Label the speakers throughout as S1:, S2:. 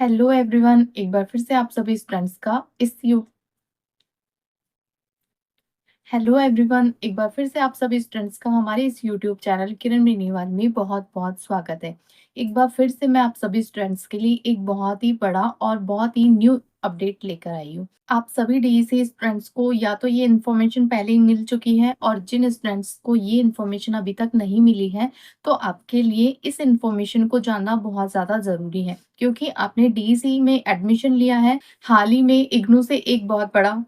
S1: Hello everyone, एक बार फिर से आप सभी स्टूडेंट्स का इस यू हेलो एवरीवन, एक बार फिर से आप सभी स्टूडेंट्स का हमारे इस यूट्यूब चैनल किरण बेनीवाल में बहुत बहुत स्वागत है। एक बार फिर से मैं आप सभी स्टूडेंट्स के लिए एक बहुत ही बड़ा और बहुत ही न्यू अपडेट लेकर आई हूँ। आप सभी डीईसी स्टूडेंट्स को या तो ये इन्फॉर्मेशन पहले ही मिल चुकी है, और जिन स्टूडेंट्स को ये इन्फॉर्मेशन अभी तक नहीं मिली है तो आपके लिए इस इन्फॉर्मेशन को जानना बहुत ज्यादा जरूरी है, क्योंकि आपने डीईसी में एडमिशन लिया है। हाल ही में इग्नू से एक बहुत बड़ा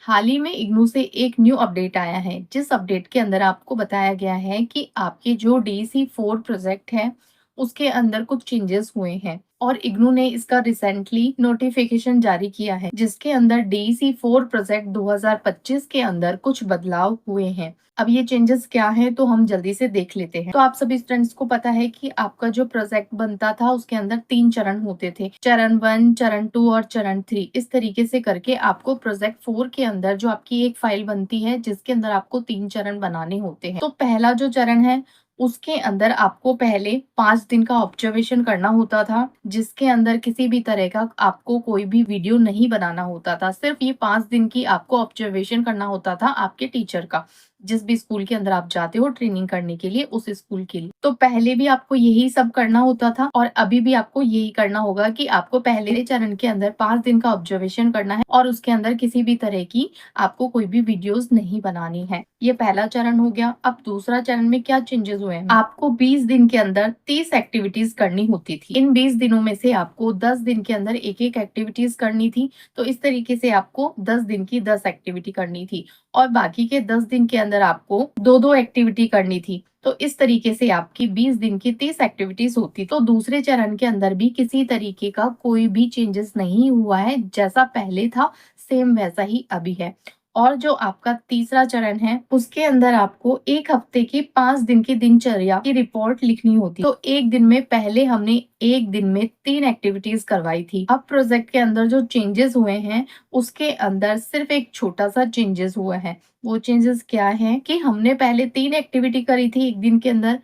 S1: हाल ही में इग्नू से एक न्यू अपडेट आया है, जिस अपडेट के अंदर आपको बताया गया है कि आपके जो डीसी 4 प्रोजेक्ट है उसके अंदर कुछ चेंजेस हुए हैं, और इग्नू ने इसका रिसेंटली नोटिफिकेशन जारी किया है, जिसके अंदर डीसी 4 प्रोजेक्ट 2025 के अंदर कुछ बदलाव हुए हैं। अब ये चेंजेस क्या है तो हम जल्दी से देख लेते हैं। तो आप सभी स्टूडेंट्स को पता है कि आपका जो प्रोजेक्ट बनता था उसके अंदर 3 चरण होते थे, चरण 1, चरण 2 और चरण 3। इस तरीके से करके आपको प्रोजेक्ट 4 के अंदर जो आपकी एक फाइल बनती है, जिसके अंदर आपको 3 चरण बनाने होते हैं। तो पहला जो चरण है उसके अंदर आपको पहले 5 दिन का ऑब्जर्वेशन करना होता था, जिसके अंदर किसी भी तरह का आपको कोई भी वीडियो नहीं बनाना होता था। सिर्फ ये 5 दिन की आपको ऑब्जर्वेशन करना होता था आपके टीचर का, जिस भी स्कूल के अंदर आप जाते हो ट्रेनिंग करने के लिए, उस स्कूल के लिए। तो पहले भी आपको यही सब करना होता था, और अभी भी आपको यही करना होगा कि आपको पहले चरण के अंदर 5 दिन का ऑब्जर्वेशन करना है, और उसके अंदर किसी भी तरह की आपको कोई भी वीडियोस नहीं बनानी है। ये पहला चरण हो गया। अब दूसरा चरण में क्या चेंजेस हुए हैं? आपको 20 दिन के अंदर 30 एक्टिविटीज करनी होती थी। इन 20 दिनों में से आपको 10 दिन के अंदर एक एक एक्टिविटीज करनी थी। तो इस तरीके से आपको 10 दिन की 10 एक्टिविटी करनी थी, और बाकी के 10 दिन के अंदर आपको दो दो एक्टिविटी करनी थी। तो इस तरीके से आपकी 20 दिन की 30 एक्टिविटीज होती। तो दूसरे चरण के अंदर भी किसी तरीके का कोई भी चेंजेस नहीं हुआ है, जैसा पहले था सेम वैसा ही अभी है। और जो आपका तीसरा चरण है उसके अंदर आपको एक हफ्ते की 5 दिन की दिनचर्या की रिपोर्ट लिखनी होती। तो एक दिन में पहले हमने एक दिन में 3 एक्टिविटीज करवाई थी। अब प्रोजेक्ट के अंदर जो चेंजेस हुए हैं उसके अंदर सिर्फ एक छोटा सा चेंजेस हुआ है। वो चेंजेस क्या है कि हमने पहले 3 एक्टिविटी करी थी एक दिन के अंदर,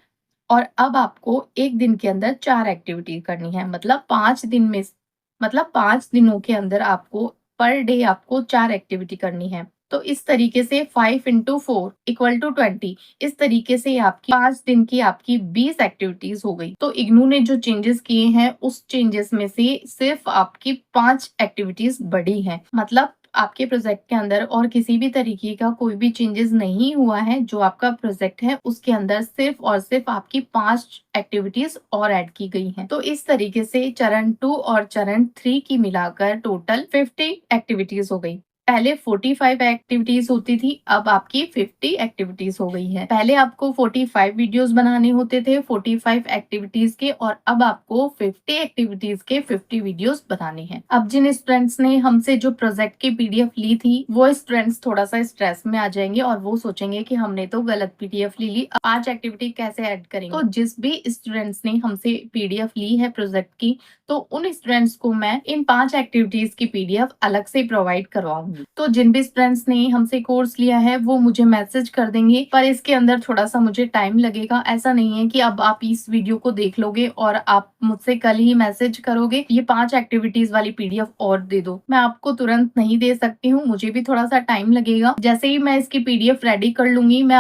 S1: और अब आपको एक दिन के अंदर 4 एक्टिविटी करनी है। मतलब 5 दिन में, मतलब 5 दिनों के अंदर आपको पर डे आपको 4 एक्टिविटी करनी है। तो इस तरीके से 5 इंटू 4 इक्वल टू 20। इस तरीके से आपकी 5 दिन की आपकी 20 एक्टिविटीज हो गई। तो इग्नू ने जो चेंजेस किए हैं उस चेंजेस में से सिर्फ आपकी 5 एक्टिविटीज बढ़ी हैं। मतलब आपके प्रोजेक्ट के अंदर और किसी भी तरीके का कोई भी चेंजेस नहीं हुआ है। जो आपका प्रोजेक्ट है उसके अंदर सिर्फ और सिर्फ आपकी 5 एक्टिविटीज और ऐड की गई हैं। तो इस तरीके से चरण 2 और चरण 3 की मिलाकर टोटल 50 एक्टिविटीज हो गई। पहले 45 एक्टिविटीज होती थी, अब आपकी 50 एक्टिविटीज हो गई है। पहले आपको 45 वीडियोस बनाने होते थे 45 एक्टिविटीज के, और अब आपको 50 एक्टिविटीज के 50 वीडियोस बनाने हैं। अब जिन स्टूडेंट्स ने हमसे जो प्रोजेक्ट की पीडीएफ ली थी वो स्टूडेंट्स थोड़ा सा स्ट्रेस में आ जाएंगे, और वो सोचेंगे कि हमने तो गलत पीडीएफ ले ली, अब 5 एक्टिविटी कैसे ऐड करेंगे। तो जिस भी स्टूडेंट्स ने हमसे पीडीएफ ली है प्रोजेक्ट की, तो उन स्टूडेंट्स को मैं इन 5 एक्टिविटीज की पीडीएफ अलग से प्रोवाइड करवाऊंगी। तो जिन भी स्टूडेंट्स ने हमसे कोर्स लिया है वो मुझे मैसेज कर देंगे, पर इसके अंदर थोड़ा सा मुझे टाइम लगेगा। ऐसा नहीं है कि अब आप इस वीडियो को देख लोगे और आप मुझसे कल ही मैसेज करोगे ये 5 एक्टिविटीज वाली पीडीएफ और दे दो। मैं आपको तुरंत नहीं दे सकती हूँ, मुझे भी थोड़ा सा टाइम लगेगा। जैसे ही मैं इसकी पीडीएफ रेडी कर लूंगी मैं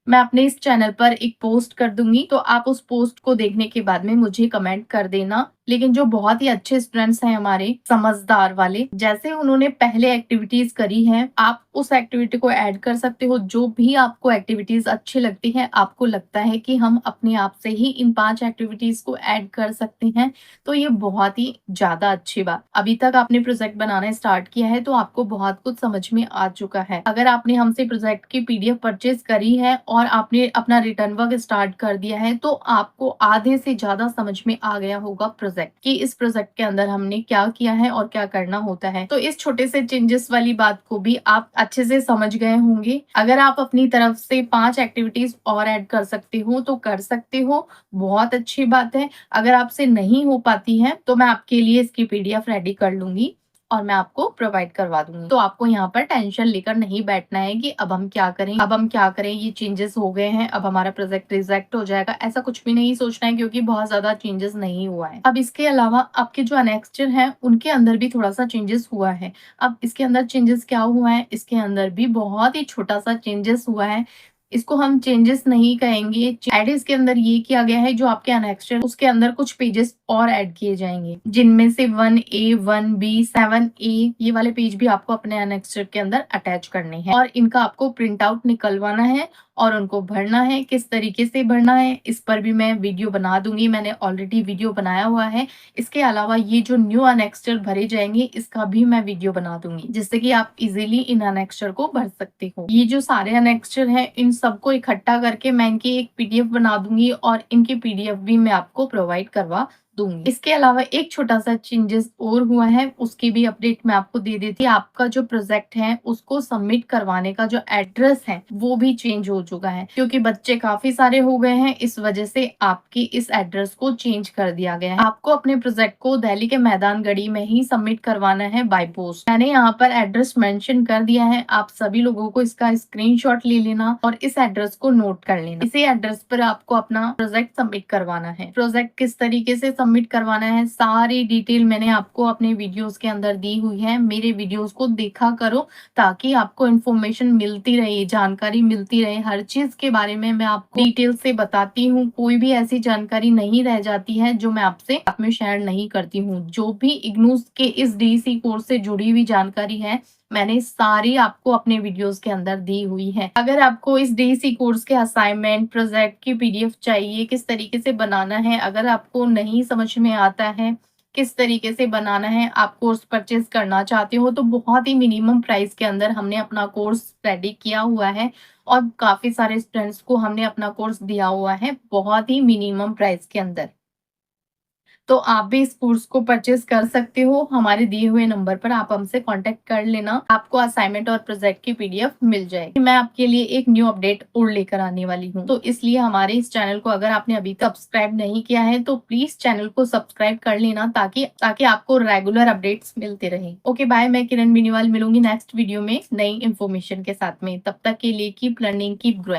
S1: अपने इस चैनल पर एक पोस्ट कर दूंगी, तो आप उस पोस्ट को देखने के बाद में मुझे कमेंट कर देना। लेकिन जो बहुत ही अच्छे स्टूडेंट्स हैं हमारे समझदार वाले, जैसे उन्होंने पहले एक्टिविटीज करी हैं, आप उस एक्टिविटी को ऐड कर सकते हो। जो भी आपको एक्टिविटीज अच्छी लगती हैं, आपको लगता है कि हम अपने आप से ही इन 5 एक्टिविटीज को ऐड कर सकते हैं, तो ये बहुत ही ज्यादा अच्छी बात। अभी तक आपने प्रोजेक्ट बनाना स्टार्ट किया है तो आपको बहुत कुछ समझ में आ चुका है। अगर आपने हमसे प्रोजेक्ट की पीडीएफ परचेज करी है और आपने अपना रिटर्न वर्क स्टार्ट कर दिया है, तो आपको आधे से ज्यादा समझ में आ गया होगा प्रोजेक्ट कि इस प्रोजेक्ट के अंदर हमने क्या किया है और क्या करना होता है। तो इस छोटे से चेंजेस वाली बात को भी आप अच्छे से समझ गए होंगे। अगर आप अपनी तरफ से 5 एक्टिविटीज और ऐड कर सकते हो तो कर सकते हो, बहुत अच्छी बात है। अगर आपसे नहीं हो पाती है तो मैं आपके लिए इसकी पीडीएफ रेडी कर लूंगी, और मैं आपको प्रोवाइड करवा दूंगी। तो आपको यहाँ पर टेंशन लेकर नहीं बैठना है कि अब हम क्या करें, ये चेंजेस हो गए हैं, अब हमारा प्रोजेक्ट रिजेक्ट हो जाएगा, ऐसा कुछ भी नहीं सोचना है क्योंकि बहुत ज्यादा चेंजेस नहीं हुआ है। अब इसके अलावा आपके जो अनेक्स्टर हैं उनके अंदर भी थोड़ा सा चेंजेस हुआ है। अब इसके अंदर चेंजेस क्या हुआ है, इसके अंदर भी बहुत ही छोटा सा चेंजेस हुआ है। इसको हम चेंजेस नहीं कहेंगे, ऐड इसके अंदर ये किया गया है जो आपके अनेक्स्टर उसके अंदर कुछ पेजेस और ऐड किए जाएंगे, जिनमें से 1A 1B 7A ये वाले पेज भी आपको अपने अनेक्स्टर के अंदर अटैच करने हैं और इनका आपको प्रिंट आउट निकलवाना है और उनको भरना है। किस तरीके से भरना है इस पर भी मैं वीडियो बना दूंगी, मैंने ऑलरेडी वीडियो बनाया हुआ है। इसके अलावा ये जो न्यू अनेक्स्टर भरे जाएंगे इसका भी मैं वीडियो बना दूंगी, जिससे कि आप इजीली इन अनेक्स्टर को भर सकते हो। ये जो सारे अनेक्स्टर हैं इन सबको इकट्ठा करके मैं इनकी एक पीडीएफ बना दूंगी और इनकी पीडीएफ भी मैं आपको प्रोवाइड करवा दूंगी। इसके अलावा एक छोटा सा चेंजेस और हुआ है, उसकी भी अपडेट मैं आपको दे देती हूँ। आपका जो प्रोजेक्ट है उसको सबमिट करवाने का जो एड्रेस है वो भी चेंज हो चुका है, क्योंकि बच्चे काफी सारे हो गए हैं, इस वजह से आपके इस एड्रेस को चेंज कर दिया गया है। आपको अपने प्रोजेक्ट को दिल्ली के मैदान गढ़ी में ही सबमिट करवाना है बाय पोस्ट। मैंने यहाँ पर एड्रेस मेंशन कर दिया है, आप सभी लोगों को इसका स्क्रीनशॉट ले लेना और इस एड्रेस को नोट कर लेना। इसी एड्रेस पर आपको अपना प्रोजेक्ट सबमिट करवाना है। प्रोजेक्ट किस तरीके से सबमिट करवाना है सारी डिटेल मैंने आपको अपने वीडियोस के अंदर दी हुई है। मेरे वीडियोस को देखा करो ताकि आपको इन्फॉर्मेशन मिलती रहे, जानकारी मिलती रहे। हर चीज के बारे में मैं आपको डिटेल से बताती हूँ, कोई भी ऐसी जानकारी नहीं रह जाती है जो मैं आपसे में शेयर नहीं करती हूँ। जो भी इग्नूस के इस डीसी कोर्स से जुड़ी हुई जानकारी है मैंने सारी आपको अपने वीडियोस के अंदर दी हुई है। अगर आपको इस डीसी कोर्स के असाइनमेंट प्रोजेक्ट की पीडीएफ चाहिए, किस तरीके से बनाना है, अगर आपको नहीं समझ में आता है किस तरीके से बनाना है, आप कोर्स परचेज करना चाहते हो, तो बहुत ही मिनिमम प्राइस के अंदर हमने अपना कोर्स रेडी किया हुआ है और काफी सारे स्टूडेंट्स को हमने अपना कोर्स दिया हुआ है बहुत ही मिनिमम प्राइस के अंदर। तो आप भी इस कोर्स को परचेज कर सकते हो। हमारे दिए हुए नंबर पर आप हमसे कांटेक्ट कर लेना, आपको असाइनमेंट और प्रोजेक्ट की पीडीएफ मिल जाएगी। मैं आपके लिए एक न्यू अपडेट और लेकर आने वाली हूँ, तो इसलिए हमारे इस चैनल को अगर आपने अभी तक सब्सक्राइब नहीं किया है तो प्लीज चैनल को सब्सक्राइब कर लेना ताकि ताकि आपको रेगुलर अपडेट्स मिलते रहे। ओके बाय, मैं किरण बेनीवाल मिलूंगी नेक्स्ट वीडियो में नई इन्फॉर्मेशन के साथ में। तब तक के लिए कीप लर्निंग कीप ग्रोइंग।